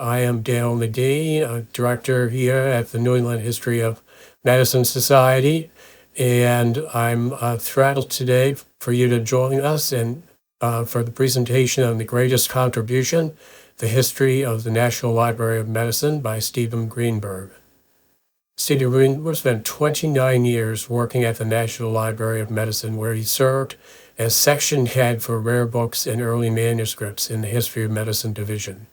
I am Dale McDee, a director here at the New England History of Medicine Society, and I'm thrilled today for you to join us and for the presentation on the greatest contribution, the history of the National Library of Medicine by Stephen Greenberg. Stephen Greenberg spent 29 years working at the National Library of Medicine, where he served as section head for rare books and early manuscripts in the History of Medicine division.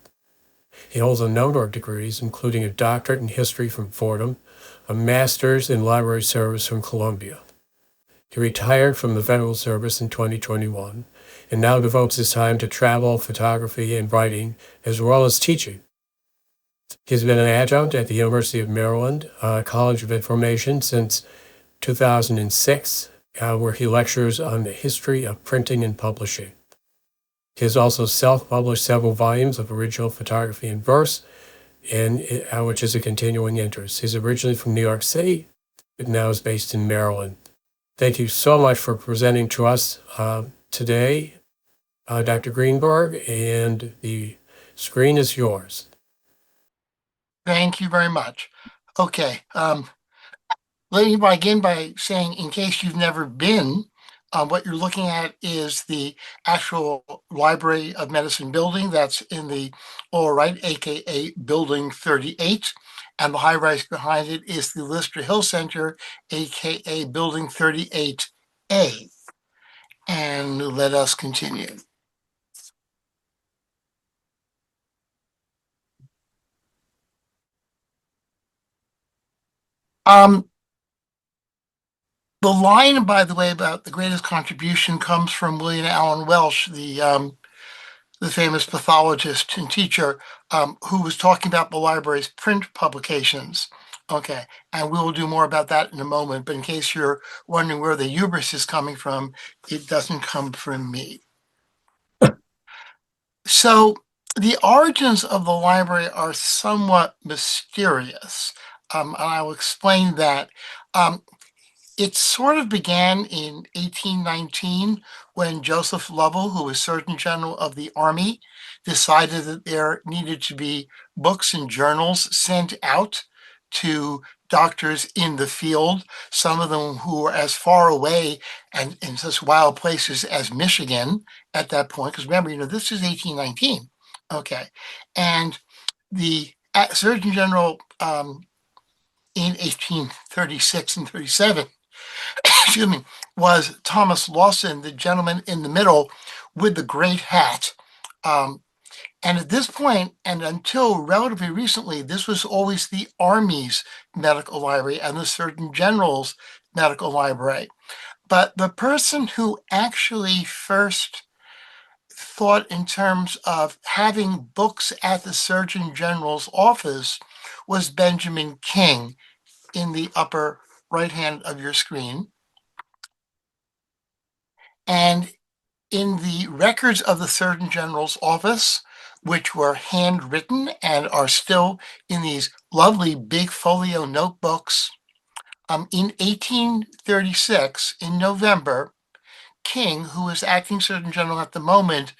He holds a number of degrees, including a doctorate in history from Fordham, a master's in library service from Columbia. He retired from the federal service in 2021 and now devotes his time to travel, photography, and writing, as well as teaching. He's been an adjunct at the University of Maryland College of Information since 2006, where he lectures on the history of printing and publishing. He has also self-published several volumes of original photography in verse, and which is a continuing interest. He's originally from New York City, but now is based in Maryland. Thank you so much for presenting to us today, Dr. Greenberg, and the screen is yours. Thank you very much. Okay, let me begin by saying, in case you've never been, what you're looking at is the actual Library of Medicine building that's in the lower right, aka Building 38, and the high rise behind it is the Lister Hill Center, aka Building 38A. And let us continue. The line, by the way, about the greatest contribution comes from William Allen Welsh, the famous pathologist and teacher, who was talking about the library's print publications. Okay, and we will do more about that in a moment, but in case you're wondering where the hubris is coming from, it doesn't come from me. So the origins of the library are somewhat mysterious, and I will explain that. It sort of began in 1819 when Joseph Lovell, who was Surgeon General of the Army, decided that there needed to be books and journals sent out to doctors in the field, some of them who were as far away and in such wild places as Michigan at that point. Because remember, this is 1819. Okay. And the Surgeon General in 1836 and 37 excuse me, was Thomas Lawson, the gentleman in the middle with the great hat. And at this point, and until relatively recently, this was always the Army's medical library and the Surgeon General's medical library. But the person who actually first thought in terms of having books at the Surgeon General's office was Benjamin King in the upper right hand of your screen. And in the records of the Surgeon General's office, which were handwritten and are still in these lovely big folio notebooks, in 1836, in November, King, who was acting Surgeon General at the moment,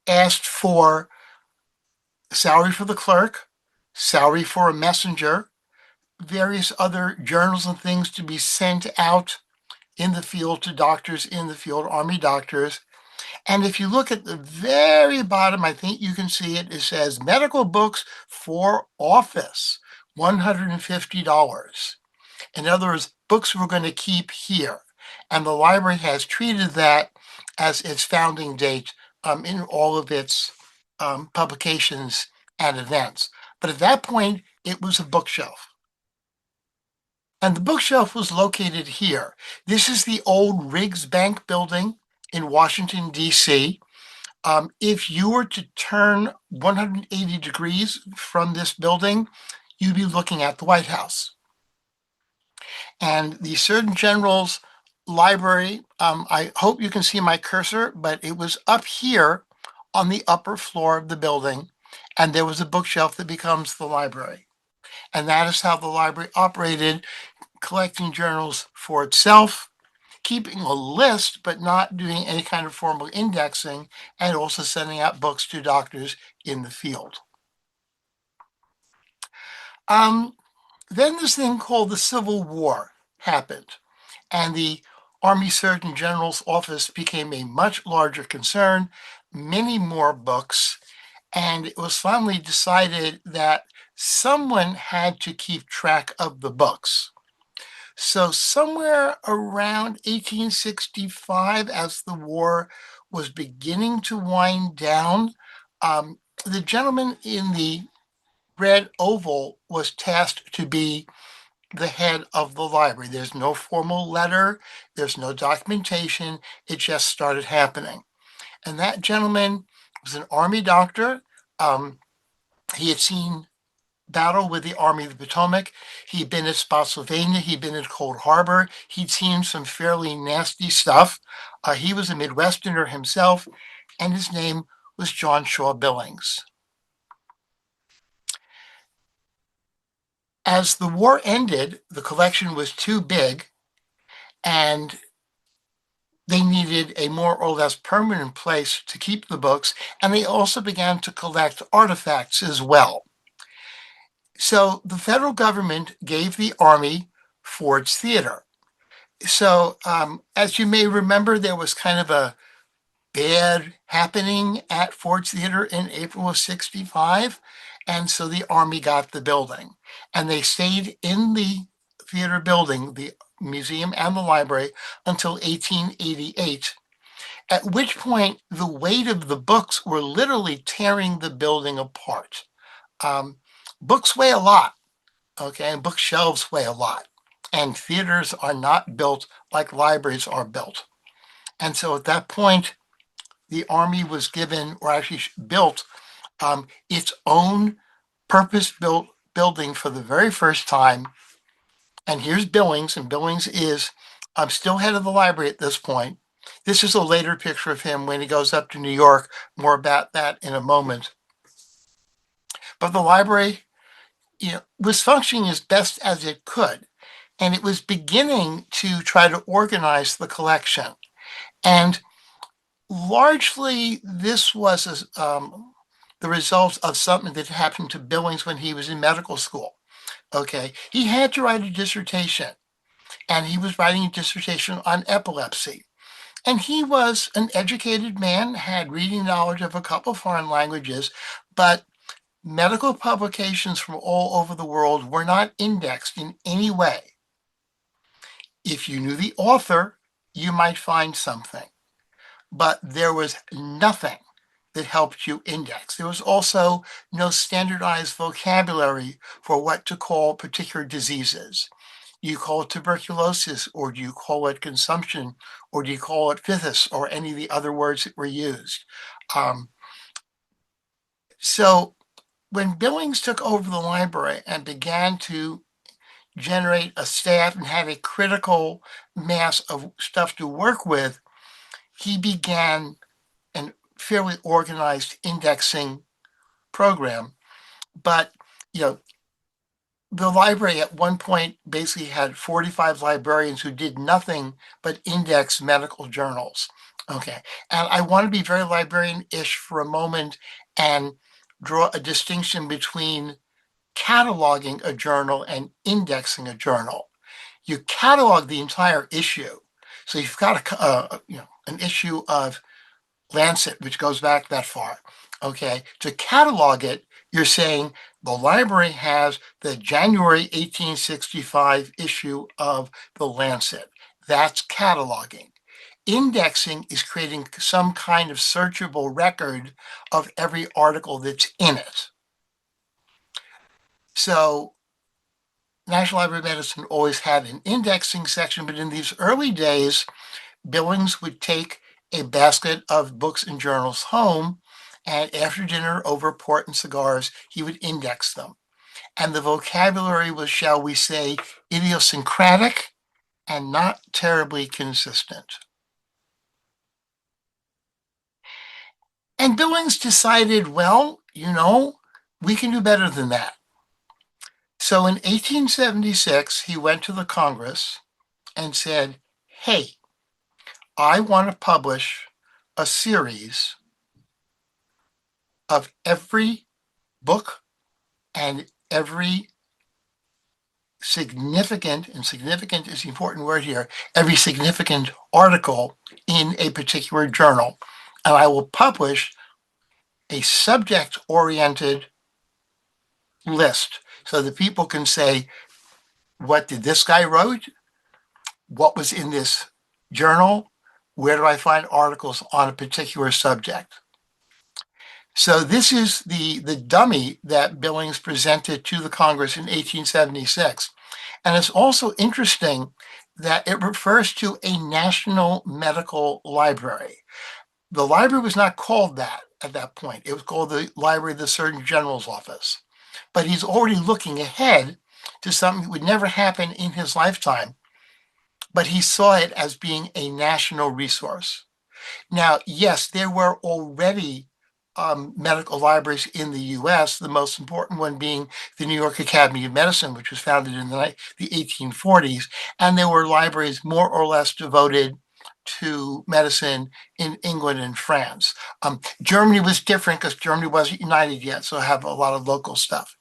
asked for salary for the clerk, salary for a messenger, various other journals and things to be sent out in the field to doctors in the field, Army doctors. And if you look at the very bottom, I think you can see it, it says medical books for office, $150. In other words, books we're going to keep here. And the library has treated that as its founding date in all of its publications and events. But at that point, it was a bookshelf. And the bookshelf was located here. This is the old Riggs Bank building in Washington, D.C. If you were to turn 180 degrees from this building, you'd be looking at the White House. And the Surgeon General's library, I hope you can see my cursor, but it was up here on the upper floor of the building, and there was a bookshelf that becomes the library. And that is how the library operated, collecting journals for itself, keeping a list, but not doing any kind of formal indexing, and also sending out books to doctors in the field. Um, then this thing called the Civil War happened, and the Army Surgeon General's office became a much larger concern, many more books, and it was finally decided that someone had to keep track of the books. So, somewhere around 1865, as the war was beginning to wind down, the gentleman in the red oval was tasked to be the head of the library. There's no formal letter, there's no documentation, it just started happening. And that gentleman was an army doctor. Um, he had seen battle with the Army of the Potomac. He'd been at Spotsylvania. He'd been at Cold Harbor. He'd seen some fairly nasty stuff. He was a Midwesterner himself, and his name was John Shaw Billings. As the war ended, the collection was too big, and they needed a more or less permanent place to keep the books, and they also began to collect artifacts as well. So the federal government gave the Army Ford's Theater. So, as you may remember, there was kind of a bad happening at Ford's Theater in April of 65. And so the Army got the building. And they stayed in the theater building, the museum and the library, until 1888, at which point the weight of the books were literally tearing the building apart. Um, Books weigh a lot, okay, and bookshelves weigh a lot. And theaters are not built like libraries are built. And so at that point, the Army was given, or actually built, its own purpose-built building for the very first time. And here's Billings, and Billings is still head of the library at this point. This is a later picture of him when he goes up to New York. More about that in a moment. But the library, was functioning as best as it could, and it was beginning to try to organize the collection. And largely, this was the result of something that happened to Billings when he was in medical school. Okay, he had to write a dissertation, and he was writing a dissertation on epilepsy. And he was an educated man, had reading knowledge of a couple foreign languages, but medical publications from all over the world were not indexed in any way. If you knew the author, you might find something, but there was nothing that helped you index. There was also no standardized vocabulary for what to call particular diseases. Do you call it tuberculosis, or do you call it consumption, or do you call it phthisis, or any of the other words that were used? So when Billings took over the library and began to generate a staff and have a critical mass of stuff to work with, he began a fairly organized indexing program. But, you know, the library at one point basically had 45 librarians who did nothing but index medical journals. Okay. And I want to be very librarian-ish for a moment and draw a distinction between cataloging a journal and indexing a journal. You catalog the entire issue. So you've got an issue of Lancet, which goes back that far. Okay, to catalog it, you're saying the library has the January 1865 issue of the Lancet. That's cataloging. Indexing is creating some kind of searchable record of every article that's in it. So National Library of Medicine always had an indexing section, but in these early days, Billings would take a basket of books and journals home, and after dinner, over port and cigars, he would index them. And the vocabulary was, shall we say, idiosyncratic and not terribly consistent. And Billings decided, well, we can do better than that. So in 1876, he went to the Congress and said, hey, I want to publish a series of every book and every significant, and significant is the important word here, every significant article in a particular journal. And I will publish a subject-oriented list so that people can say, what did this guy wrote? What was in this journal? Where do I find articles on a particular subject? So this is the dummy that Billings presented to the Congress in 1876. And it's also interesting that it refers to a national medical library. The library was not called that at that point. It was called the Library of the Surgeon General's Office. But he's already looking ahead to something that would never happen in his lifetime. But he saw it as being a national resource. Now, yes, there were already medical libraries in the US, the most important one being the New York Academy of Medicine, which was founded in the 1840s. And there were libraries more or less devoted to medicine in England and France. Germany was different because Germany wasn't united yet, so I have a lot of local stuff.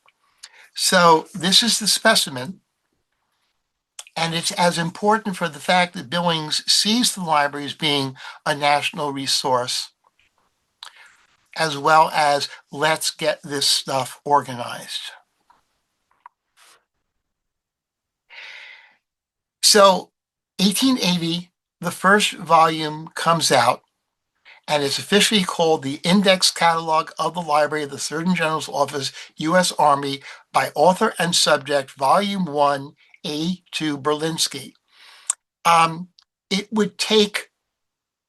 So this is the specimen. And it's as important for the fact that Billings sees the library as being a national resource, as well as let's get this stuff organized. So 1880, the first volume comes out, and it's officially called the Index Catalog of the Library of the Surgeon General's Office, U.S. Army, by author and subject, Volume 1, A2 Berlinski. It would take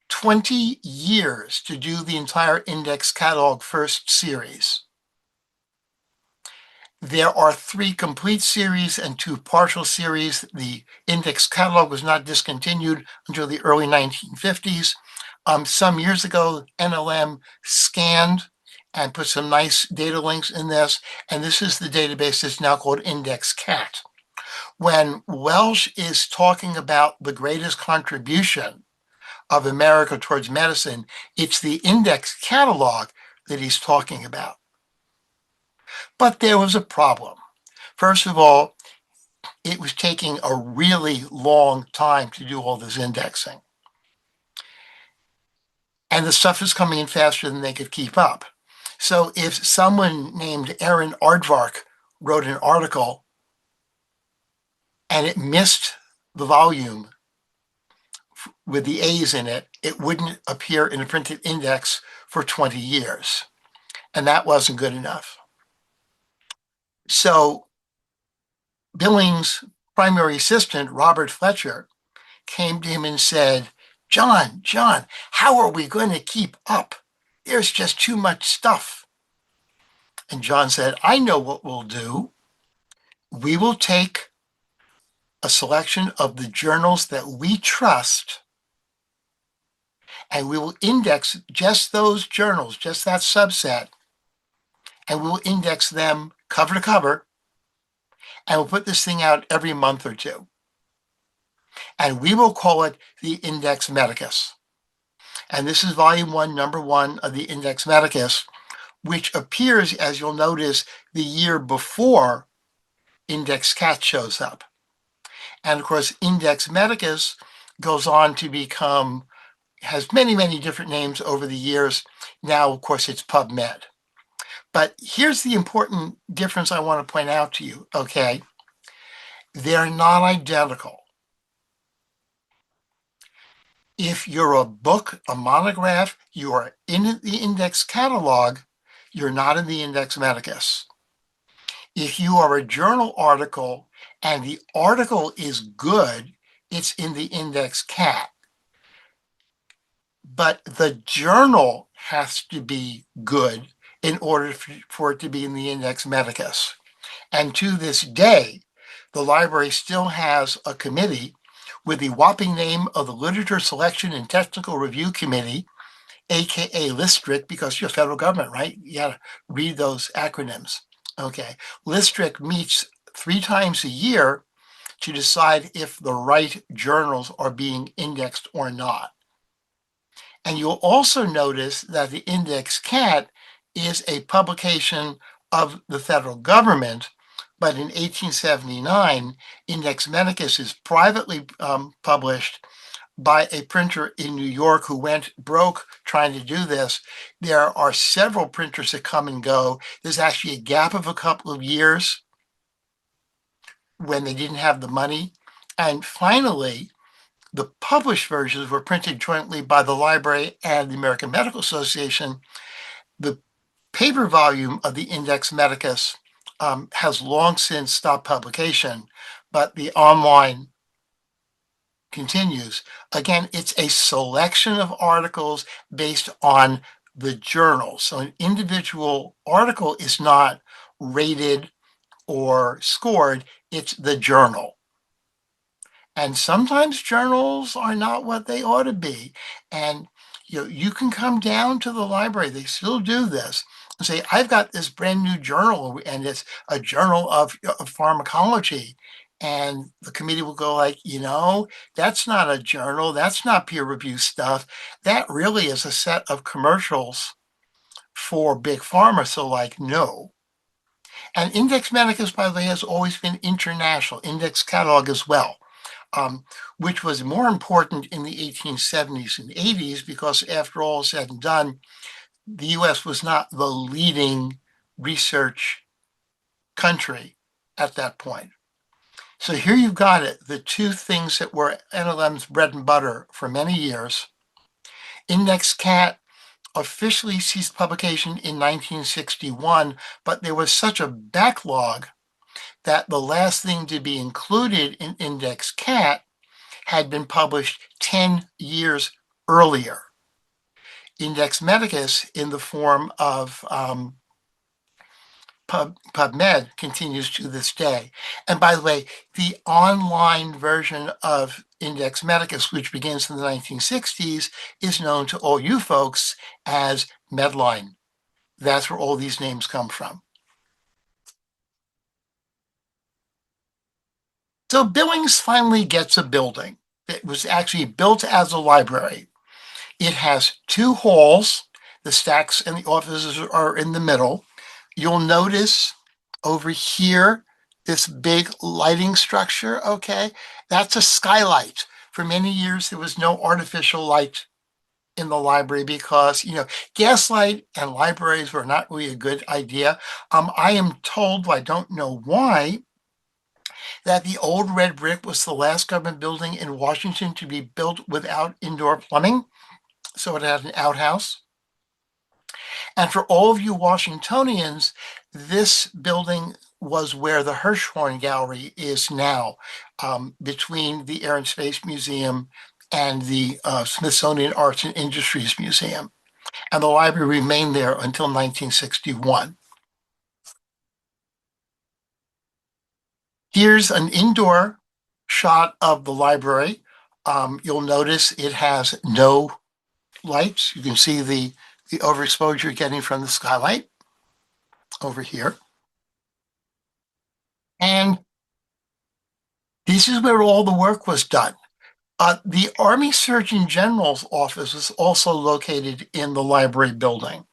20 years to do the entire index catalog first series. There are 3 complete series and 2 partial series. The index catalog was not discontinued until the early 1950s. Some years ago, NLM scanned and put some nice data links in this, and this is the database that's now called Index Cat. When Welsh is talking about the greatest contribution of America towards medicine, it's the index catalog that he's talking about. But there was a problem. First of all, it was taking a really long time to do all this indexing. And the stuff is coming in faster than they could keep up. So if someone named Aaron Aardvark wrote an article and it missed the volume with the A's in it, it wouldn't appear in a printed index for 20 years. And that wasn't good enough. So Billings' primary assistant, Robert Fletcher, came to him and said, John, how are we going to keep up? There's just too much stuff. And John said, I know what we'll do. We will take a selection of the journals that we trust, and we will index just those journals, just that subset, and we'll index them cover to cover, and we'll put this thing out every month or 2. And we will call it the Index Medicus. And this is volume 1, number 1 of the Index Medicus, which appears, as you'll notice, the year before Index Cat shows up. And of course, Index Medicus goes on to become, has many, many different names over the years. Now, of course, it's PubMed. But here's the important difference I want to point out to you, okay? They're not identical. If you're a book, a monograph, you are in the index catalog, you're not in the Index Medicus. If you are a journal article and the article is good, it's in the Index Cat. But the journal has to be good in order for it to be in the Index Medicus. And to this day, the library still has a committee with the whopping name of the Literature Selection and Technical Review Committee, aka LISTRIC, because you're federal government, right? You got to read those acronyms. Okay. LISTRIC meets 3 times a year to decide if the right journals are being indexed or not. And you'll also notice that the Index Cat is a publication of the federal government, But in 1879, Index Medicus is privately published by a printer in New York who went broke trying to do this. There are several printers that come and go. There's actually a gap of a couple of years when they didn't have the money. And finally, the published versions were printed jointly by the library and the American Medical Association. The paper volume of the Index Medicus has long since stopped publication, but the online continues. Again, it's a selection of articles based on the journal. So an individual article is not rated or scored, it's the journal. And sometimes journals are not what they ought to be. And you can come down to the library, they still do this, and say, I've got this brand new journal, and it's a journal of pharmacology. And the committee will go like, that's not a journal, that's not peer review stuff. That really is a set of commercials for big pharma. So like, no. And Index Medicus, by the way, has always been international, Index Catalog as well. Which was more important in the 1870s and 80s because after all is said and done, the US was not the leading research country at that point. So here you've got it, the two things that were NLM's bread and butter for many years. Index Cat officially ceased publication in 1961, but there was such a backlog that the last thing to be included in Index Cat had been published 10 years earlier. Index Medicus, in the form of PubMed, continues to this day. And by the way, the online version of Index Medicus, which begins in the 1960s, is known to all you folks as Medline. That's where all these names come from. So Billings finally gets a building. It was actually built as a library. It has two halls. The stacks and the offices are in the middle. You'll notice over here, this big lighting structure, okay? That's a skylight. For many years, there was no artificial light in the library because, gaslight and libraries were not really a good idea. I am told, I don't know why, that the old red brick was the last government building in Washington to be built without indoor plumbing. So it had an outhouse. And for all of you Washingtonians, this building was where the Hirshhorn Gallery is now, between the Air and Space Museum and the Smithsonian Arts and Industries Museum. And the library remained there until 1961. Here's an indoor shot of the library. You'll notice it has no lights. You can see the overexposure you're getting from the skylight over here. And this is where all the work was done. The Army Surgeon General's office was also located in the library building.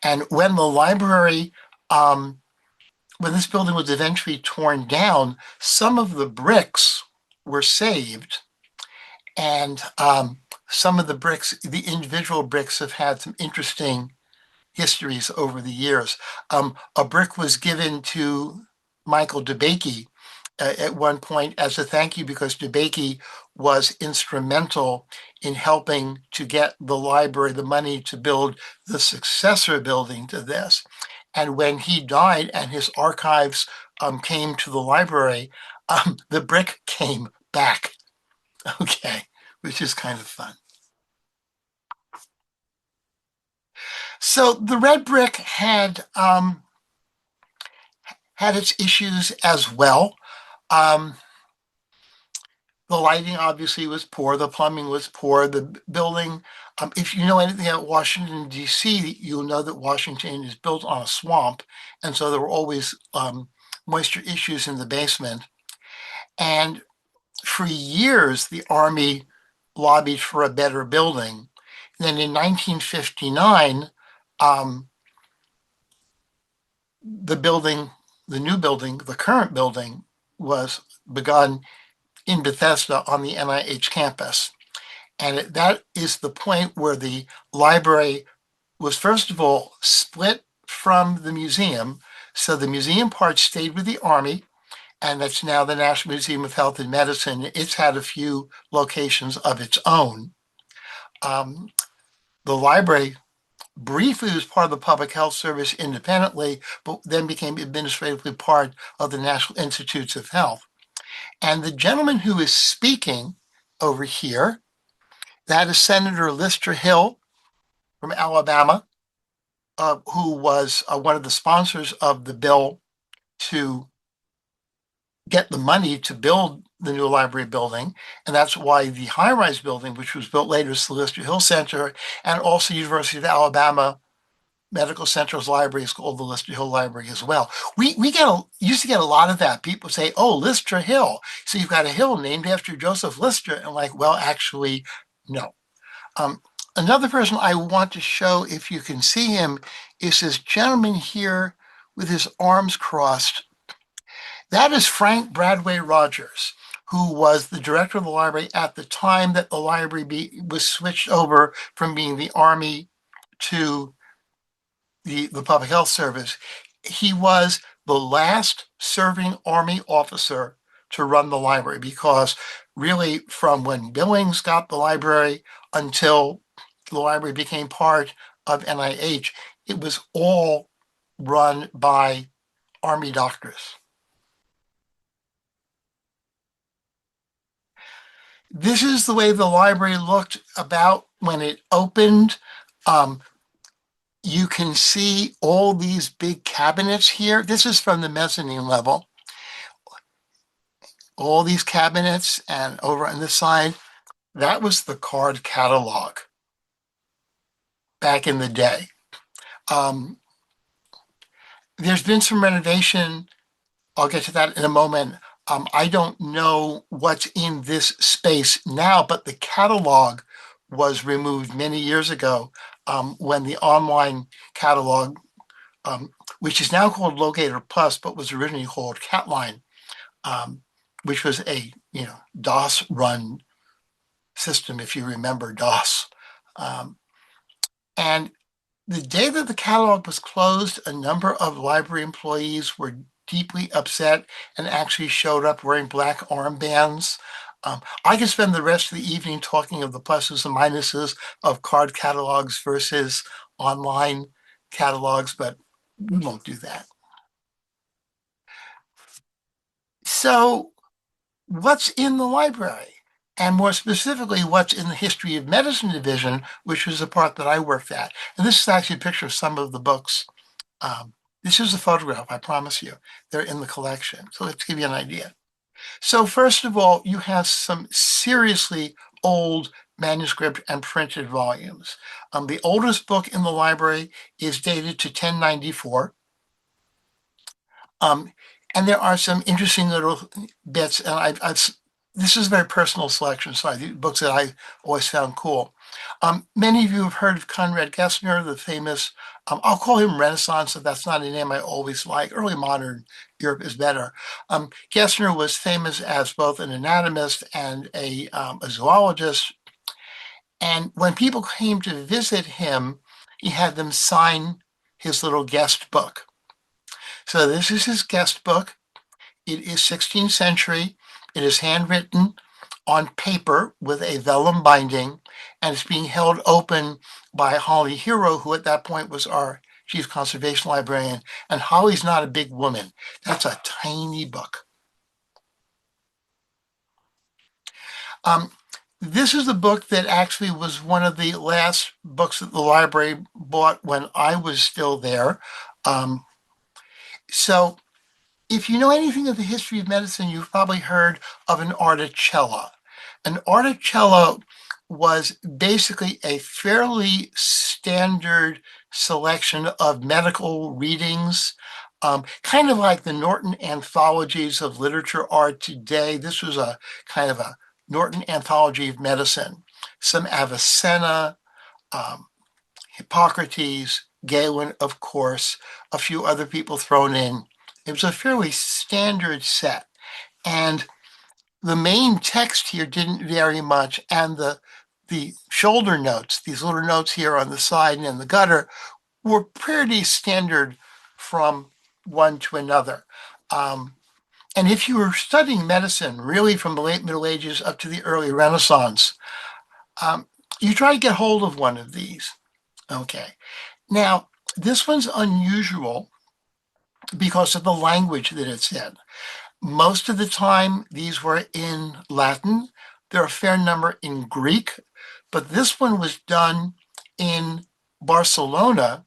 And when the library, when this building was eventually torn down, some of the bricks were saved. And some of the bricks, the individual bricks, have had some interesting histories over the years. A brick was given to Michael DeBakey at one point as a thank you because DeBakey was instrumental in helping to get the library the money to build the successor building to this. And when he died and his archives came to the library, the brick came back, okay, which is kind of fun. So the red brick had its issues as well. The lighting obviously was poor. The plumbing was poor. The building, if you know anything about Washington, D.C., you'll know that Washington is built on a swamp. And so there were always moisture issues in the basement. And for years, the Army lobbied for a better building. Then in 1959, the building, the new building, the current building, was begun in Bethesda on the NIH campus. And that is the point where the library was, first of all, split from the museum. So the museum part stayed with the Army, and that's now the National Museum of Health and Medicine. It's had a few locations of its own. The library briefly was part of the Public Health Service independently, but then became administratively part of the National Institutes of Health. And the gentleman who is speaking over here, that is Senator Lister Hill from Alabama, who was one of the sponsors of the bill to get the money to build the new library building. And that's why the high-rise building, which was built later as the Lister Hill Center, and also University of Alabama Medical Center's library is called the Lister Hill Library as well. We used to get a lot of that. People say, "Oh, Lister Hill. So you've got a hill named after Joseph Lister." And like, well, actually, no. Another person I want to show, if you can see him, is this gentleman here with his arms crossed. That is Frank Bradway Rogers, who was the director of the library at the time that the library was switched over from being the Army to the Public Health Service. He was the last serving Army officer to run the library, because really from when Billings got the library until the library became part of NIH, it was all run by Army doctors. This is the way the library looked about when it opened. You can see all these big cabinets here. This is from the mezzanine level. All these cabinets, and over on this side, that was the card catalog back in the day. There's been some renovation. I'll get to that in a moment. I don't know what's in this space now, but the catalog was removed many years ago when the online catalog, which is now called Locator Plus, but was originally called Catline, which was a DOS run system, if you remember DOS. And the day that the catalog was closed, a number of library employees were deeply upset and actually showed up wearing black armbands. I could spend the rest of the evening talking of the pluses and minuses of card catalogs versus online catalogs, but we won't do that. So what's in the library? And more specifically, what's in the History of Medicine division, which was the part that I worked at. And this is actually a picture of some of the books. This is a photograph, I promise you. They're in the collection. So let's give you an idea. So first of all, you have some seriously old manuscript and printed volumes. The oldest book in the library is dated to 1094. And there are some interesting little bits, and this is a very personal selection, so I do books that I always found cool. Many of you have heard of Conrad Gessner, the famous, I'll call him Renaissance, if that's not a name I always like. Early modern Europe is better. Gessner was famous as both an anatomist and a zoologist. And when people came to visit him, he had them sign his little guest book. So this is his guest book. It is 16th century. It is handwritten on paper with a vellum binding, and it's being held open by Holly Hero, who at that point was our chief conservation librarian. And Holly's not a big woman. That's a tiny book. This is the book that actually was one of the last books that the library bought when I was still there. So if you know anything of the history of medicine, you've probably heard of an articella. An articella was basically a fairly standard selection of medical readings, kind of like the Norton anthologies of literature are today. This was a kind of a Norton anthology of medicine. Some Avicenna, Hippocrates, Galen, of course, a few other people thrown in It was a fairly standard set. And the main text here didn't vary much. And the shoulder notes, these little notes here on the side and in the gutter, were pretty standard from one to another. And if you were studying medicine, really from the late Middle Ages up to the early Renaissance, um, you try to get hold of one of these. Okay. Now, this one's unusual because of the language that it's in. Most of the time, these were in Latin. There are a fair number in Greek, but this one was done in Barcelona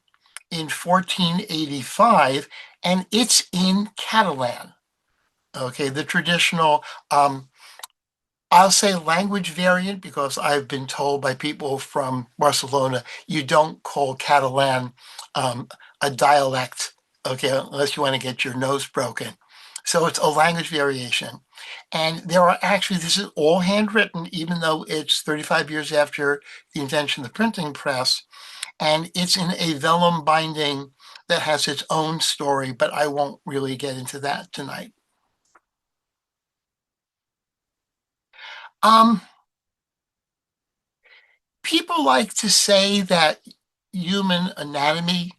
in 1485, and it's in Catalan. Okay, the traditional, I'll say language variant because I've been told by people from Barcelona you don't call Catalan a dialect, okay, unless you want to get your nose broken. So it's a language variation. And there are actually, this is all handwritten, even though it's 35 years after the invention of the printing press. And it's in a vellum binding that has its own story, but I won't really get into that tonight. Um, People like to say that human anatomy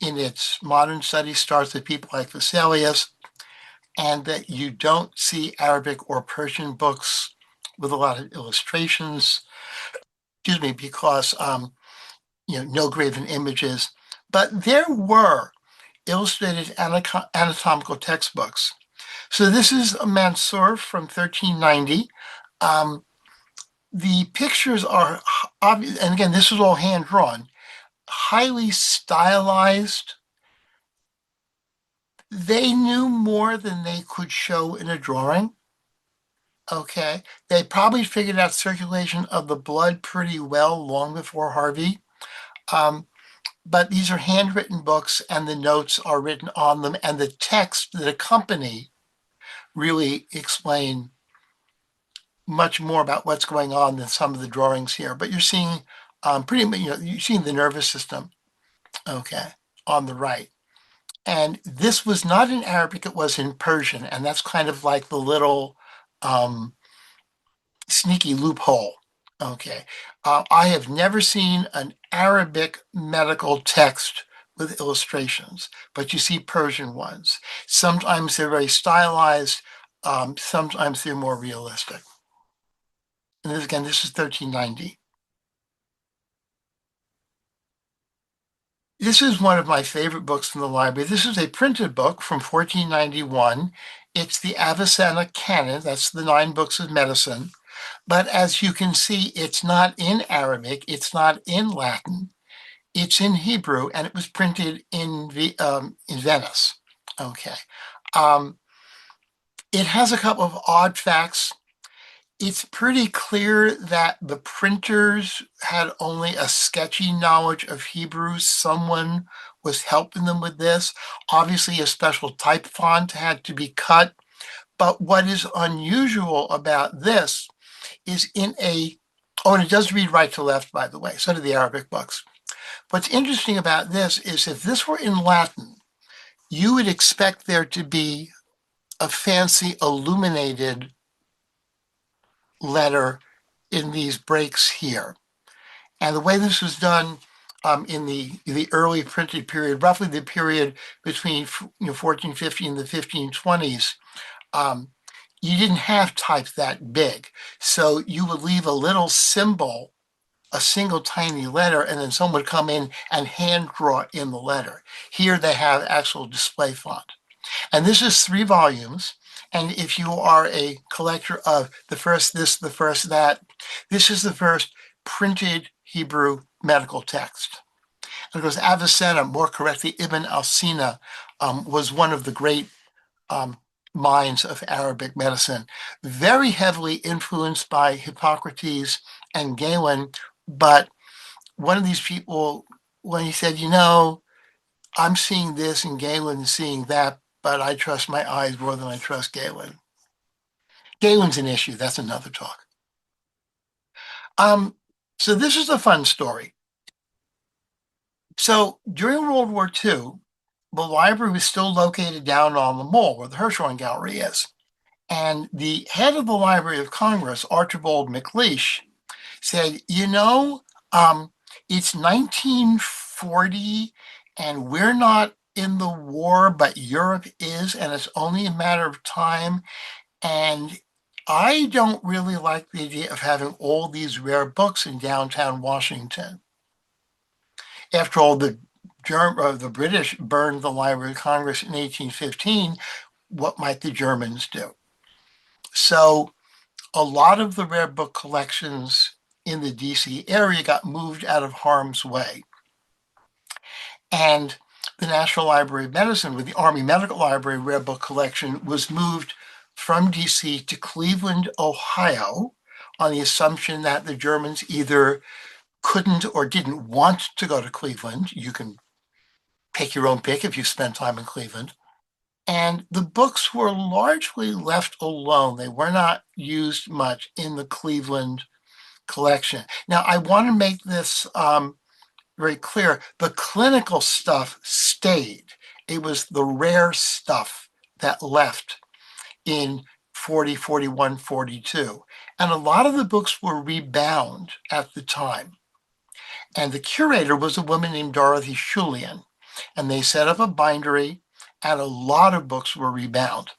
in its modern study starts with people like Vesalius, and that you don't see Arabic or Persian books with a lot of illustrations, excuse me, because no graven images. But there were illustrated anatomical textbooks. So this is a Mansur from 1390. Um, the pictures are obvious, and again, this was all hand drawn, highly stylized. They knew more than they could show in a drawing. Okay. They probably figured out circulation of the blood pretty well long before Harvey. Um, but these are handwritten books and the notes are written on them, and the text that accompany really explain much more about what's going on than some of the drawings here. But you're seeing pretty much, you're seeing the nervous system, okay, on the right. And this was not in Arabic, it was in Persian. And that's kind of like the little um, sneaky loophole. Okay. I have never seen an Arabic medical text with illustrations, but you see Persian ones. Sometimes they're very stylized, sometimes they're more realistic. And this, again, this is 1390. This is one of my favorite books from the library. This is a printed book from 1491. It's the Avicenna Canon. That's the 9 books of medicine. But as you can see, it's not in Arabic. It's not in Latin. It's in Hebrew, and it was printed in Venice. Okay. Um, it has a couple of odd facts. It's pretty clear that the printers had only a sketchy knowledge of Hebrew. Someone was helping them with this. Obviously, a special type font had to be cut. But what is unusual about this is and it does read right to left, by the way, so do the Arabic books. What's interesting about this is if this were in Latin, you would expect there to be a fancy illuminated letter in these breaks here. And the way this was done in the early printed period, roughly the period between 1450 and the 1520s, you didn't have type that big. So you would leave a little symbol, a single tiny letter, and then someone would come in and hand draw in the letter. Here they have actual display font. And this is 3 volumes. And if you are a collector of the first this, the first that, this is the first printed Hebrew medical text. And of course, Avicenna, more correctly, Ibn al-Sina, was one of the great minds of Arabic medicine, very heavily influenced by Hippocrates and Galen. But one of these people, when he said, I'm seeing this and Galen is seeing that, but I trust my eyes more than I trust Galen. Galen's an issue. That's another talk. Um, so this is a fun story. So during World War II, the library was still located down on the mall where the Hirshhorn Gallery is. And the head of the Library of Congress, Archibald MacLeish, said, it's 1940 and we're not in the war, but Europe is, and it's only a matter of time. And I don't really like the idea of having all these rare books in downtown Washington. After all, the British burned the Library of Congress in 1815. What might the Germans do? So a lot of the rare book collections in the DC area got moved out of harm's way. And the National Library of Medicine, with the Army Medical Library rare book collection, was moved from DC to Cleveland, Ohio, on the assumption that the Germans either couldn't or didn't want to go to Cleveland. You can take your own pick if you spend time in Cleveland. And the books were largely left alone. They were not used much in the Cleveland collection. Now, I want to make this very clear. The clinical stuff stayed. It was the rare stuff that left in 40, 41, 42. And a lot of the books were rebound at the time. And the curator was a woman named Dorothy Shulian. And they set up a bindery, and a lot of books were rebound.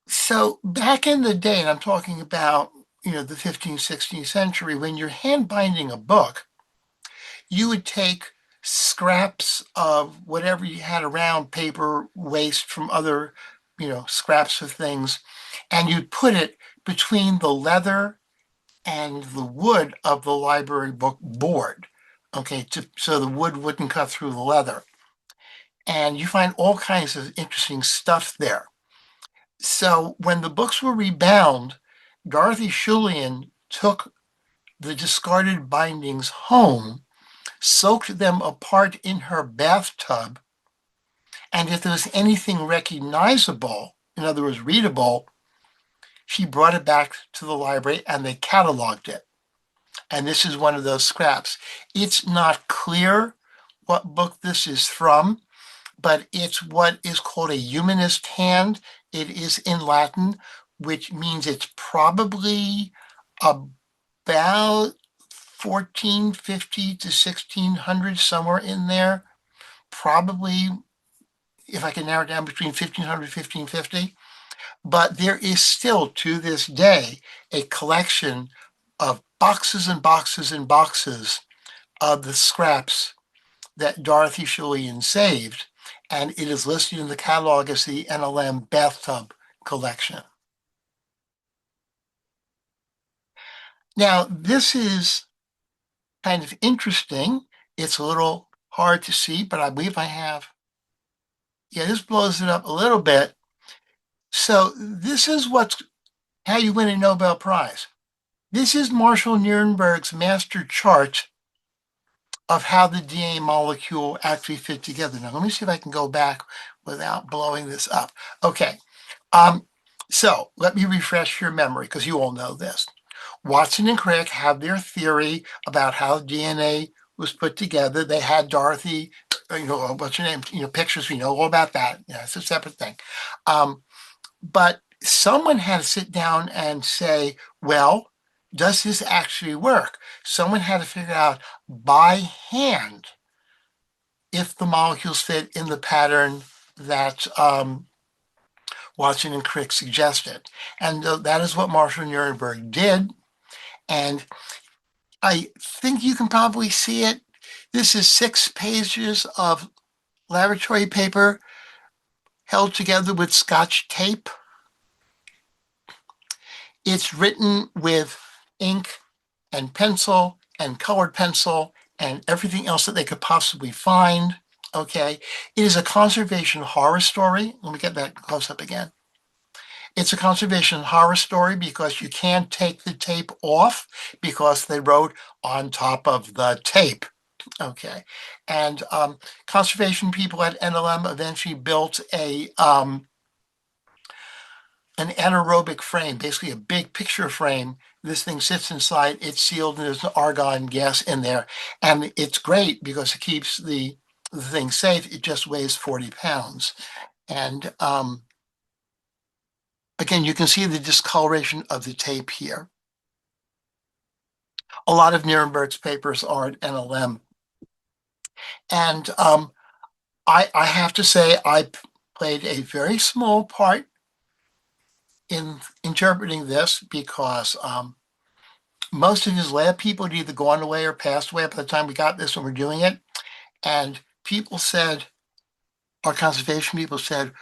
So back in the day, and I'm talking about, the 15th, 16th century, when you're hand binding a book, you would take scraps of whatever you had around, paper, waste from other, scraps of things, and you'd put it between the leather and the wood of the library book board, okay, so the wood wouldn't cut through the leather. And you find all kinds of interesting stuff there. So when the books were rebound, Dorothy Shulian took the discarded bindings home, soaked them apart in her bathtub, and if there was anything recognizable, in other words, readable, she brought it back to the library and they cataloged it. And this is one of those scraps. It's not clear what book this is from, but it's what is called a humanist hand. It is in Latin, which means it's probably about 1450 to 1600, somewhere in there. Probably, if I can narrow it down, between 1500 and 1550. But there is still, to this day, a collection of boxes and boxes and boxes of the scraps that Dorothy Shulian saved, and it is listed in the catalog as the NLM Bathtub Collection. Now, this is kind of interesting. It's a little hard to see, but I believe I have. Yeah, this blows it up a little bit. So this is how you win a Nobel Prize. This is Marshall Nirenberg's master chart of how the DNA molecule actually fit together. Now, let me see if I can go back without blowing this up. Okay, so let me refresh your memory, because you all know this. Watson and Crick have their theory about how DNA was put together. They had Dorothy, what's her name, pictures, we know all about that. Yeah, it's a separate thing. But someone had to sit down and say, well, does this actually work? Someone had to figure out by hand if the molecules fit in the pattern that Watson and Crick suggested. And that is what Marshall Nirenberg did. And I think you can probably see it. This is 6 pages of laboratory paper held together with Scotch tape. It's written with ink and pencil and colored pencil and everything else that they could possibly find. Okay. It is a conservation horror story. Let me get that close up again. It's a conservation horror story because you can't take the tape off because they wrote on top of the tape. Okay. And conservation people at NLM eventually built an anaerobic frame, basically a big picture frame. This thing sits inside, it's sealed, and there's an argon gas in there. And it's great because it keeps the the thing's safe. It just weighs 40 pounds. And again, you can see the discoloration of the tape here. A lot of Nuremberg's papers are at NLM. And I have to say, I played a very small part in interpreting this because most of his lab people had either gone away or passed away by the time we got this and we're doing it. And people said, our conservation people said,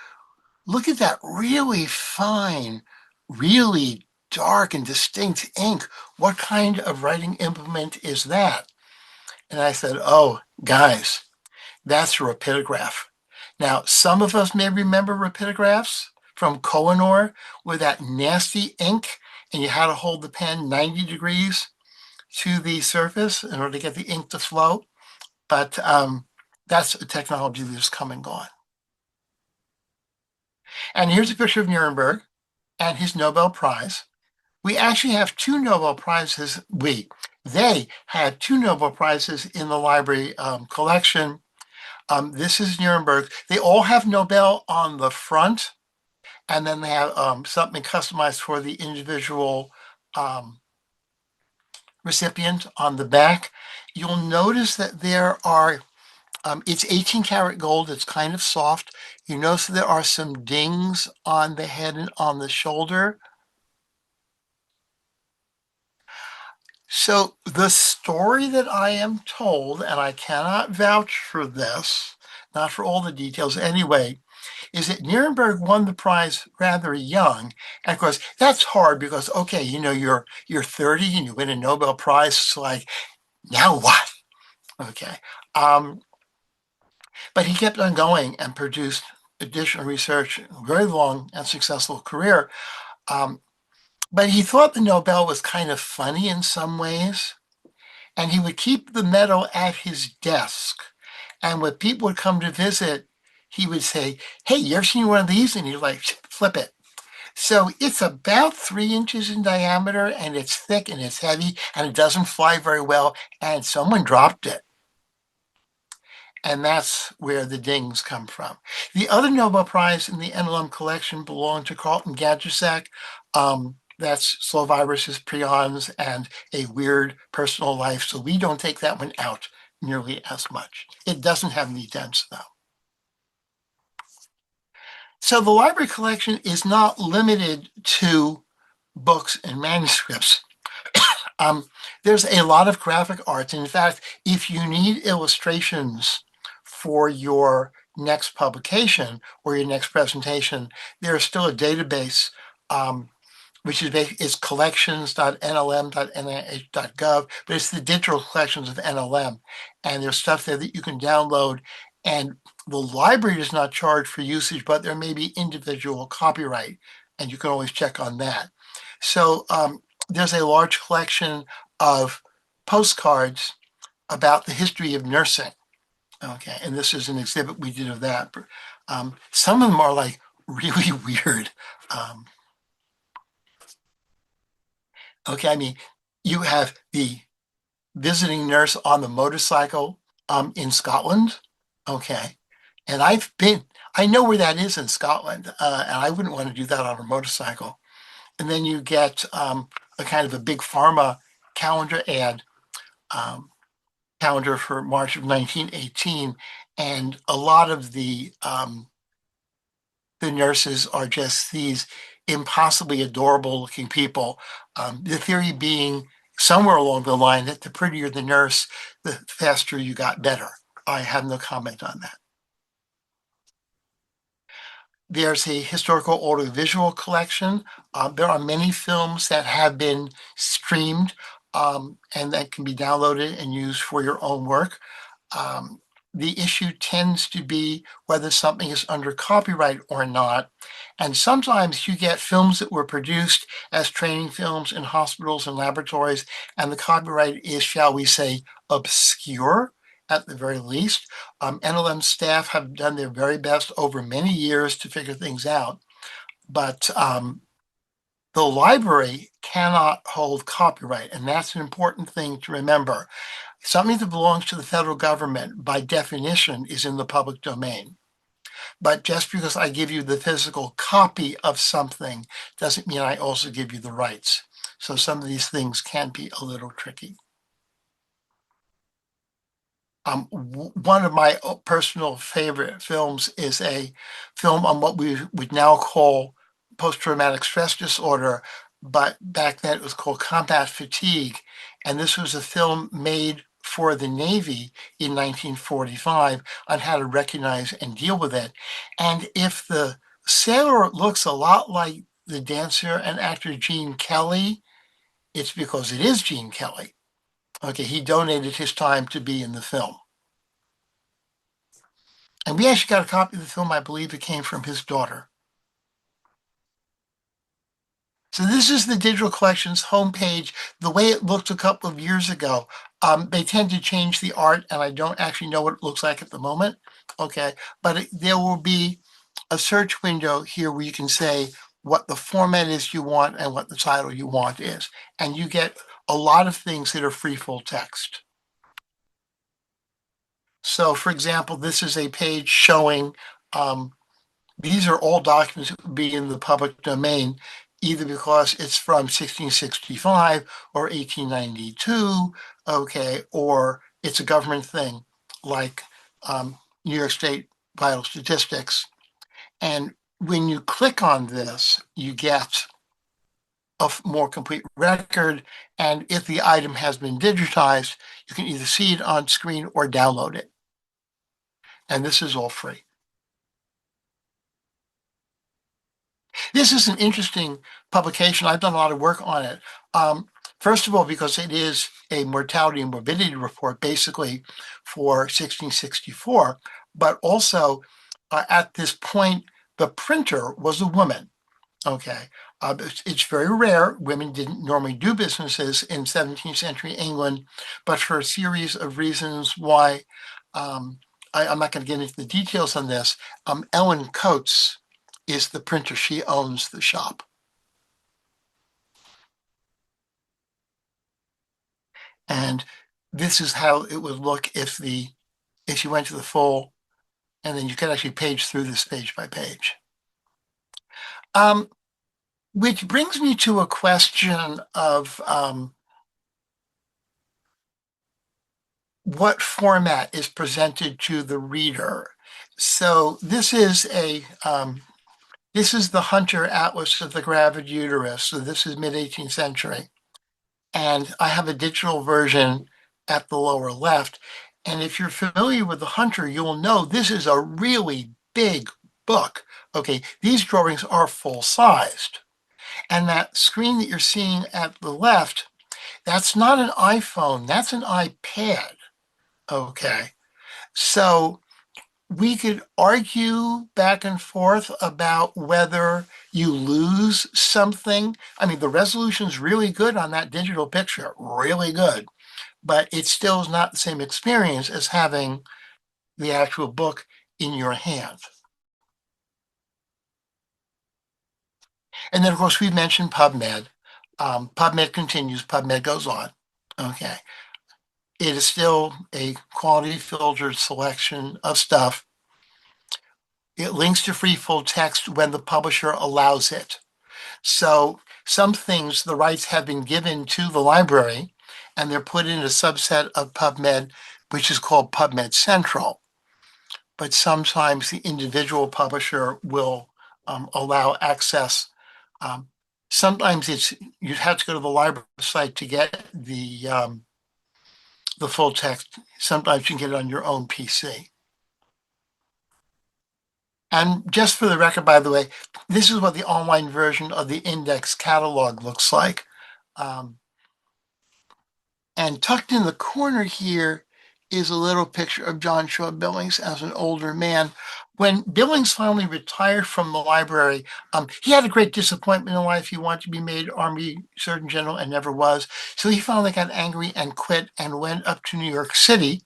look at that really fine, really dark and distinct ink. What kind of writing implement is that? And I said, oh, guys, that's a rapidograph. Now, some of us may remember rapidographs from Kohinoor with that nasty ink, and you had to hold the pen 90 degrees to the surface in order to get the ink to flow. But that's a technology that's come and gone. And here's a picture of Nuremberg and his Nobel Prize. We actually have two Nobel Prizes. They had two Nobel Prizes in the library collection. This is Nuremberg. They all have Nobel on the front, and then they have something customized for the individual recipient on the back. You'll notice that there are, it's 18 karat gold. It's kind of soft. You notice there are some dings on the head and on the shoulder. So the story that I am told, and I cannot vouch for this, not for all the details anyway, is that Nuremberg won the prize rather young. And of course, that's hard because, okay, you're 30 and you win a Nobel Prize. It's like, now what? Okay. But he kept on going and produced additional research, very long and successful career. But he thought the Nobel was kind of funny in some ways. And he would keep the medal at his desk. And when people would come to visit, he would say, hey, you ever seen one of these? And he'd like flip it. So it's about 3 inches in diameter, and it's thick and it's heavy, and it doesn't fly very well. And someone dropped it. And that's where the dings come from. The other Nobel Prize in the NLM collection belonged to Carlton Gajdusek. That's Slow Viruses, Prions, and A Weird Personal Life. So we don't take that one out nearly as much. It doesn't have any dents, though. So the library collection is not limited to books and manuscripts. There's a lot of graphic arts. In fact, if you need illustrations for your next publication or your next presentation, there's still a database which is collections.nlm.nih.gov, but it's the digital collections of NLM. And there's stuff there that you can download. And the library does not charge for usage, but there may be individual copyright, and you can always check on that. So there's a large collection of postcards about the history of nursing. Okay, and this is an exhibit we did of that. Some of them are like really weird. Okay, I mean, you have the visiting nurse on the motorcycle in Scotland. Okay, and I know where that is in Scotland, and I wouldn't want to do that on a motorcycle. And then you get a kind of a big pharma calendar ad, calendar for March of 1918, and a lot of the nurses are just these impossibly adorable looking people. The theory being somewhere along the line that the prettier the nurse, the faster you got better. I have no comment on that. There's a historical audiovisual collection. There are many films that have been streamed and that can be downloaded and used for your own work. The issue tends to be whether something is under copyright or not. And sometimes you get films that were produced as training films in hospitals and laboratories, and the copyright is, shall we say, obscure at the very least. NLM staff have done their very best over many years to figure things out, but the library cannot hold copyright, and that's an important thing to remember. Something that belongs to the federal government, by definition, is in the public domain. But just because I give you the physical copy of something doesn't mean I also give you the rights. So some of these things can be a little tricky. One of my personal favorite films is a film on what we would now call post-traumatic stress disorder, but back then it was called combat fatigue. And this was a film made for the Navy in 1945 on how to recognize and deal with it. And if the sailor looks a lot like the dancer and actor Gene Kelly, it's because it is Gene Kelly. Okay, he donated his time to be in the film. And we actually got a copy of the film. I believe it came from his daughter. So this is the digital collections homepage, the way it looked a couple of years ago. They tend to change the art, and I don't actually know what it looks like at the moment. Okay, but there will be a search window here where you can say what the format is you want and what the title you want is. And you get a lot of things that are free full text. So for example, this is a page showing these are all documents that would be in the public domain, either because it's from 1665 or 1892, okay, or it's a government thing like New York State vital statistics. And when you click on this, you get a more complete record. And if the item has been digitized, you can either see it on screen or download it. And this is all free. This is an interesting publication. I've done a lot of work on it. First of all, because it is a mortality and morbidity report, basically for 1664, but also at this point, the printer was a woman. Okay, it's very rare. Women didn't normally do businesses in 17th century England, but for a series of reasons why I'm not going to get into the details on this. Ellen Coates is the printer. She owns the shop. And this is how it would look if you went to the full, and then you could actually page through this page by page. Which brings me to a question of what format is presented to the reader. So this is the Hunter Atlas of the Gravid Uterus. So this is mid-18th century. And I have a digital version at the lower left. And if you're familiar with the Hunter, you'll know this is a really big book. Okay, these drawings are full-sized. And that screen that you're seeing at the left, that's not an iPhone, that's an iPad. Okay, so we could argue back and forth about whether you lose something. I mean, the resolution's really good on that digital picture, really good, but it still is not the same experience as having the actual book in your hand. And then, of course, we mentioned PubMed. PubMed continues, PubMed goes on. Okay. It is still a quality filtered selection of stuff. It links to free full text when the publisher allows it. So some things, the rights have been given to the library, and they're put in a subset of PubMed, which is called PubMed Central. But sometimes the individual publisher will allow access. Sometimes you'd have to go to the library site to get the full text. Sometimes you can get it on your own PC. And just for the record, by the way, this is what the online version of the index catalog looks like. And tucked in the corner here is a little picture of John Shaw Billings as an older man. When Billings finally retired from the library, he had a great disappointment in life. He wanted to be made Army Surgeon General and never was. So he finally got angry and quit and went up to New York City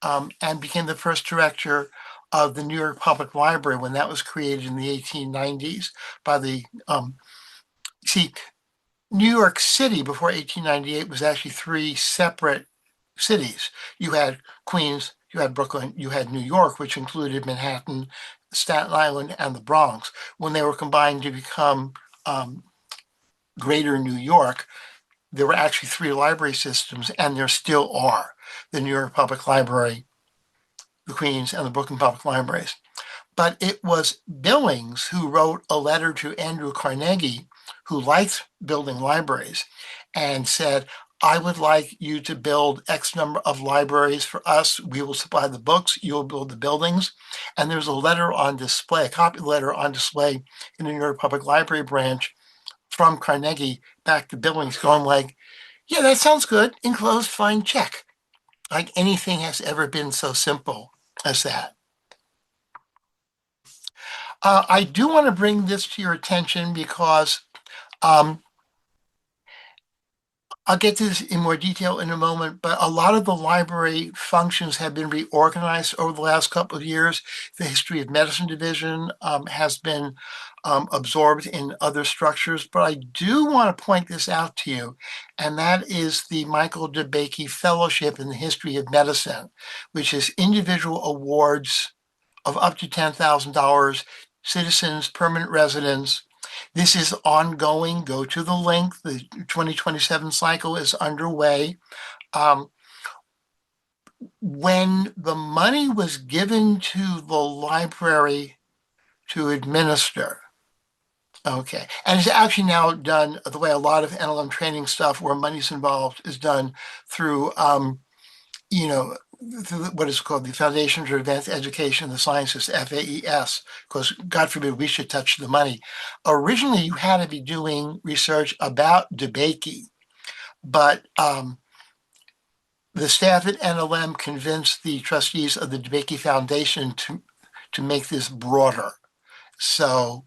and became the first director of the New York Public Library when that was created in the 1890s by the, New York City before 1898 was actually three separate cities. You had Queens, you had Brooklyn, you had New York, which included Manhattan, Staten Island, and the Bronx. When they were combined to become um, Greater New York, there were actually three library systems, and there still are: the New York Public Library, the Queens, and the Brooklyn Public Libraries. But it was Billings who wrote a letter to Andrew Carnegie, who liked building libraries, and said, I would like you to build X number of libraries for us. We will supply the books, you'll build the buildings. And there's a letter on display, a copy letter on display in the New York Public Library branch from Carnegie back to Billings, going like, yeah, that sounds good. Enclosed, fine, check. Like anything has ever been so simple as that. I do want to bring this to your attention because um, I'll get to this in more detail in a moment, but a lot of the library functions have been reorganized over the last couple of years. The History of Medicine Division has been absorbed in other structures, but I do want to point this out to you, and that is the Michael DeBakey Fellowship in the History of Medicine, which is individual awards of up to $10,000, citizens, permanent residents. This is ongoing. Go to the link. The 2027 cycle is underway. Um, when the money was given to the library to administer, okay, and it's actually now done the way a lot of NLM training stuff where money's involved is done through you know, what is called the Foundation for Advanced Education in the Sciences, FAES, because God forbid we should touch the money. Originally, you had to be doing research about DeBakey, but the staff at NLM convinced the trustees of the DeBakey Foundation to make this broader. So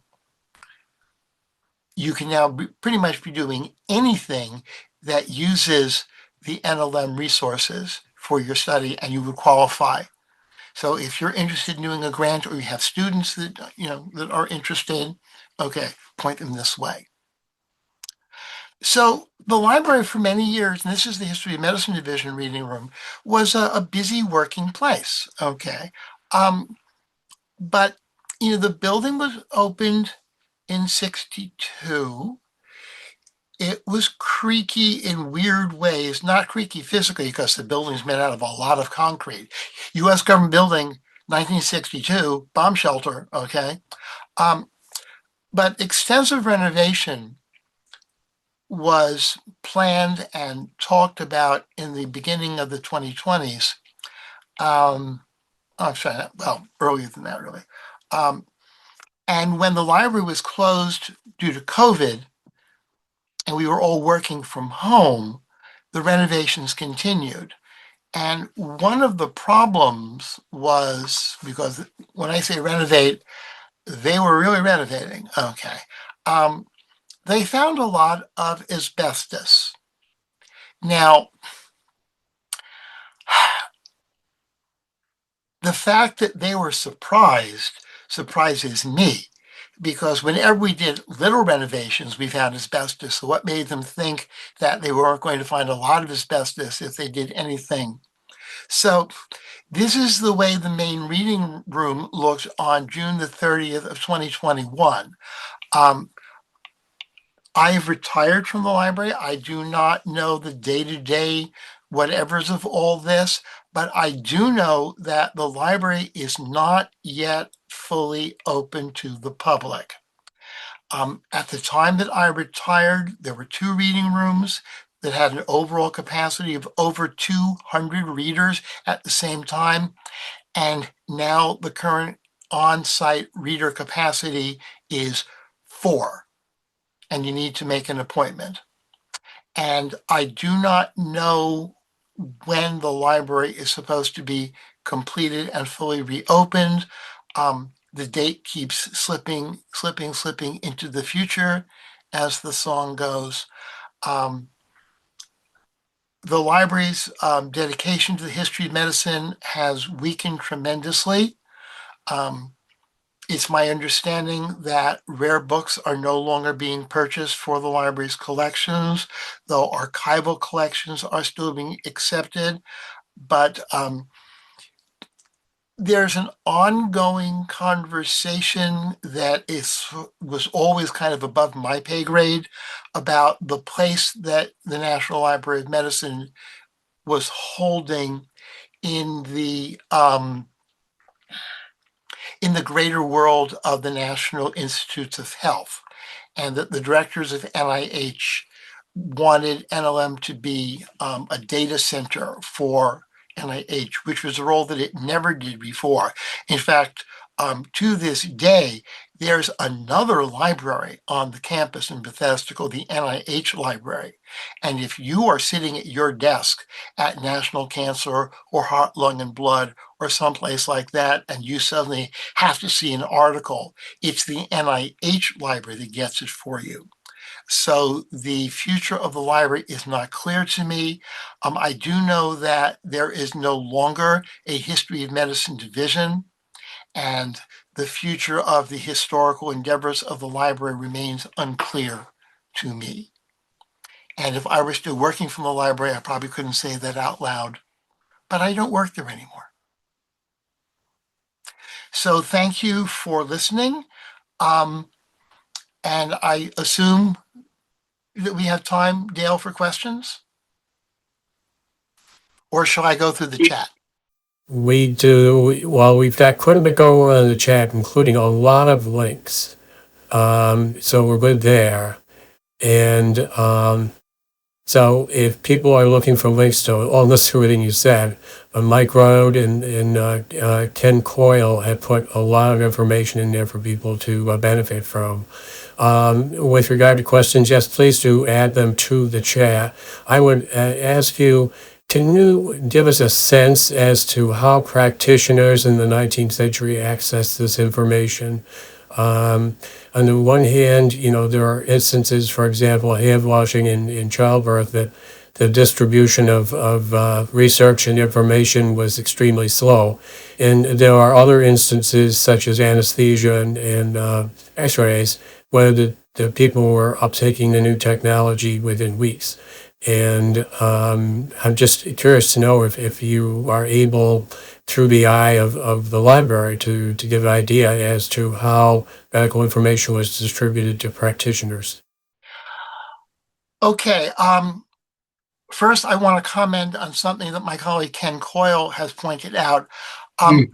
you can now pretty much be doing anything that uses the NLM resources for your study, and you would qualify. So if you're interested in doing a grant, or you have students that that are interested, okay, point them this way. So the library for many years, and this is the History of Medicine Division reading room, was a busy working place. Okay, but the building was opened in '62. It was creaky in weird ways, not creaky physically because the building's made out of a lot of concrete. U.S. government building, 1962, bomb shelter, okay? Um, but extensive renovation was planned and talked about in the beginning of the 2020s. I'm sorry, well, earlier than that, really. Um, and when the library was closed due to COVID, and we were all working from home, the renovations continued. And one of the problems was, because when I say renovate, they were really renovating. Okay. Um, they found a lot of asbestos. Now, the fact that they were surprised surprises me, because whenever we did little renovations, we found asbestos. So what made them think that they weren't going to find a lot of asbestos if they did anything? So this is the way the main reading room looked on June the 30th of 2021. I have retired from the library. I do not know the day-to-day whatevers of all this, but I do know that the library is not yet fully open to the public. At the time that I retired, there were two reading rooms that had an overall capacity of over 200 readers at the same time. And now the current on-site reader capacity is 4, and you need to make an appointment. And I do not know when the library is supposed to be completed and fully reopened. The date keeps slipping into the future, as the song goes. Um, the library's dedication to the history of medicine has weakened tremendously. Um, It's my understanding that rare books are no longer being purchased for the library's collections, though archival collections are still being accepted. But there's an ongoing conversation that was always kind of above my pay grade about the place that the National Library of Medicine was holding in the greater world of the National Institutes of Health, and that the directors of NIH wanted NLM to be a data center for NIH, which was a role that it never did before. In fact, to this day, there's another library on the campus in Bethesda called the NIH Library. And if you are sitting at your desk at National Cancer or Heart, Lung, and Blood or someplace like that, and you suddenly have to see an article, it's the NIH library that gets it for you. So the future of the library is not clear to me. I do know that there is no longer a history of medicine division, and the future of the historical endeavors of the library remains unclear to me. And if I were still working from the library, I probably couldn't say that out loud, but I don't work there anymore. So thank you for listening. Um, and I assume that we have time, Dale, for questions? Or shall I go through the chat? We do, well, we've got quite a bit going on in the chat, including a lot of links. So we're good there. And so if people are looking for links to almost everything you said, Mike Rode and Ken Coyle have put a lot of information in there for people to benefit from. With regard to questions, yes, please do add them to the chat. I would ask you, can you give us a sense as to how practitioners in the 19th century access this information? On the one hand, there are instances, for example, hand washing in childbirth, that the distribution of research and information was extremely slow. And there are other instances, such as anesthesia and x-rays, where the people were uptaking the new technology within weeks. And I'm just curious to know if you are able, through the eye of the library, to give an idea as to how medical information was distributed to practitioners. Okay. First, I want to comment on something that my colleague Ken Coyle has pointed out.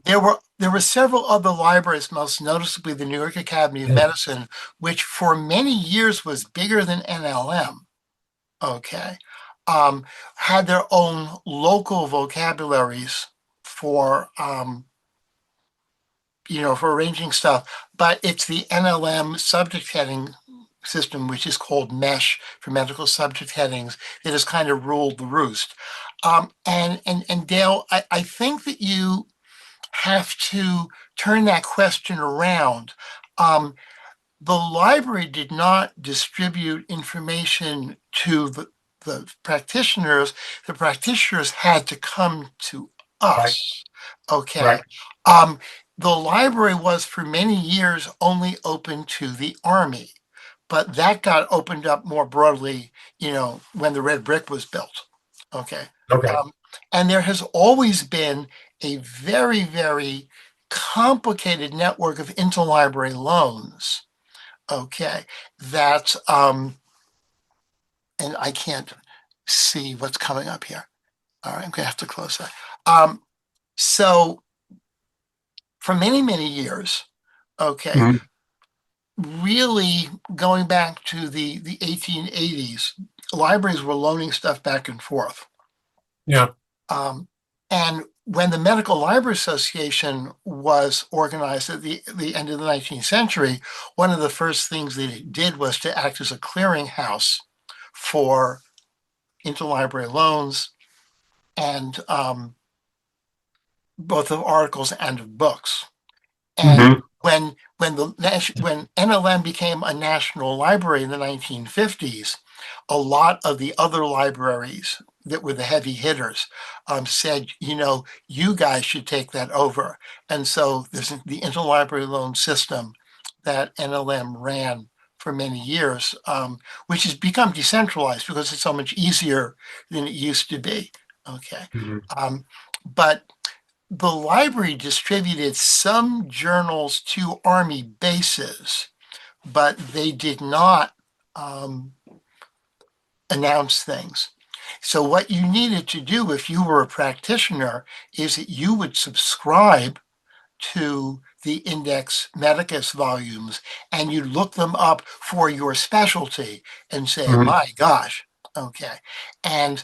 There were several other libraries, most noticeably the New York Academy of Medicine, which for many years was bigger than NLM. Okay, had their own local vocabularies for for arranging stuff, but it's the NLM subject heading system, which is called MESH for medical subject headings, that has kind of ruled the roost. And Dale, I think that you have to turn that question around. The library did not distribute information to the practitioners. The practitioners had to come to us. Okay. Right. The library was for many years only open to the Army, but that got opened up more broadly, when the red brick was built. Okay. Okay. And there has always been a very, very complicated network of interlibrary loans. Okay. That, and I can't see what's coming up here. All right. I'm going to have to close that. So for many, many years, okay, really going back to the 1880s, libraries were loaning stuff back and forth. Yeah. And when the Medical Library Association was organized at the end of the 19th century, one of the first things that it did was to act as a clearinghouse for interlibrary loans and both of articles and of books. And when NLM became a national library in the 1950s, a lot of the other libraries that were the heavy hitters, said, you guys should take that over. And so there's the interlibrary loan system that NLM ran for many years, which has become decentralized because it's so much easier than it used to be. Okay. Mhm. But the library distributed some journals to Army bases, but they did not announce things. So what you needed to do if you were a practitioner is that you would subscribe to the Index Medicus volumes and you look them up for your specialty and say, Mhm. my gosh, okay. And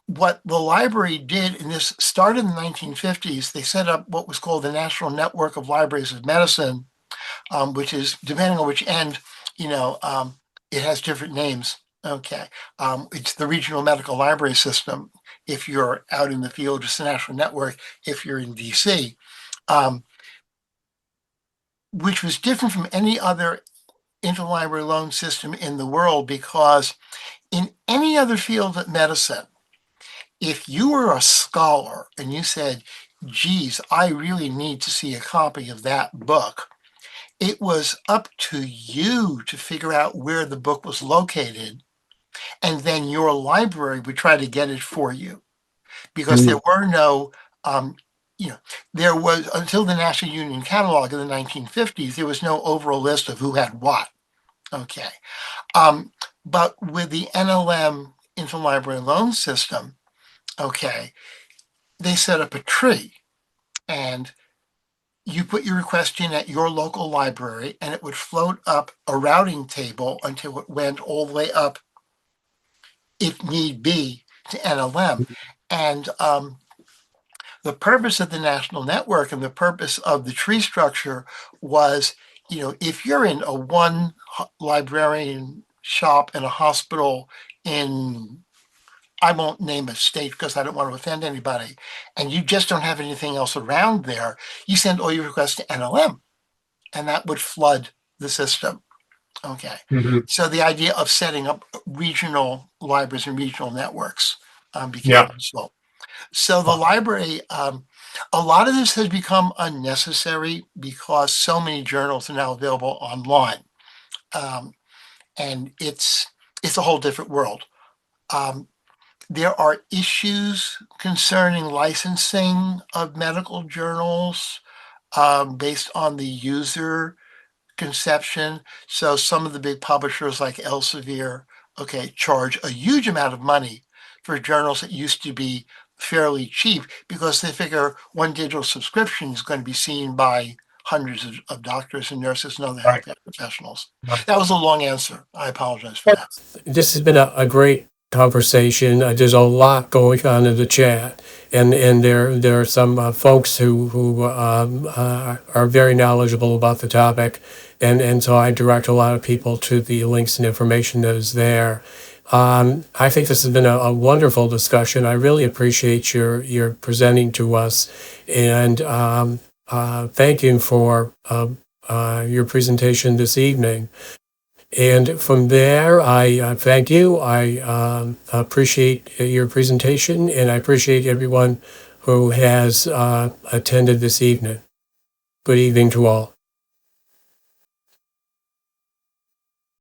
what the library did, and this started in the 1950s, they set up what was called the National Network of Libraries of Medicine, which is, depending on which end, it has different names. Okay. It's the Regional Medical Library System. If you're out in the field, it's the National Network. If you're in DC, um, which was different from any other interlibrary loan system in the world, because in any other field of medicine, if you were a scholar and you said, geez, I really need to see a copy of that book, it was up to you to figure out where the book was located, and then your library would try to get it for you because there Mhm. were no, um, you know, there was until the National Union Catalog in the 1950s, there was no overall list of who had what. Okay. But with the NLM interlibrary loan system, okay, they set up a tree and you put your request in at your local library and it would float up a routing table until it went all the way up, if need be, to NLM. And the purpose of the national network and the purpose of the tree structure was, if you're in a one librarian shop in a hospital in, I won't name a state because I don't want to offend anybody, and you just don't have anything else around there, you send all your requests to NLM and that would flood the system. Okay. Mhm. So the idea of setting up regional libraries and regional networks became Yeah. useful. So the library, a lot of this has become unnecessary because so many journals are now available online, um, and it's a whole different world. Um, there are issues concerning licensing of medical journals based on the user conception. So some of the big publishers like Elsevier, okay, charge a huge amount of money for journals that used to be fairly cheap because they figure one digital subscription is going to be seen by hundreds of doctors and nurses and other Right. healthcare professionals. Right. That was a long answer. I apologize for that. This has been a great conversation. There's a lot going on in the chat, and there are some folks who are very knowledgeable about the topic, and so I direct a lot of people to the links and information that is there. I think this has been a wonderful discussion. I really appreciate your presenting to us, and thank you for your presentation this evening. And from there, I thank you. I appreciate your presentation, and I appreciate everyone who has attended this evening. Good evening to all.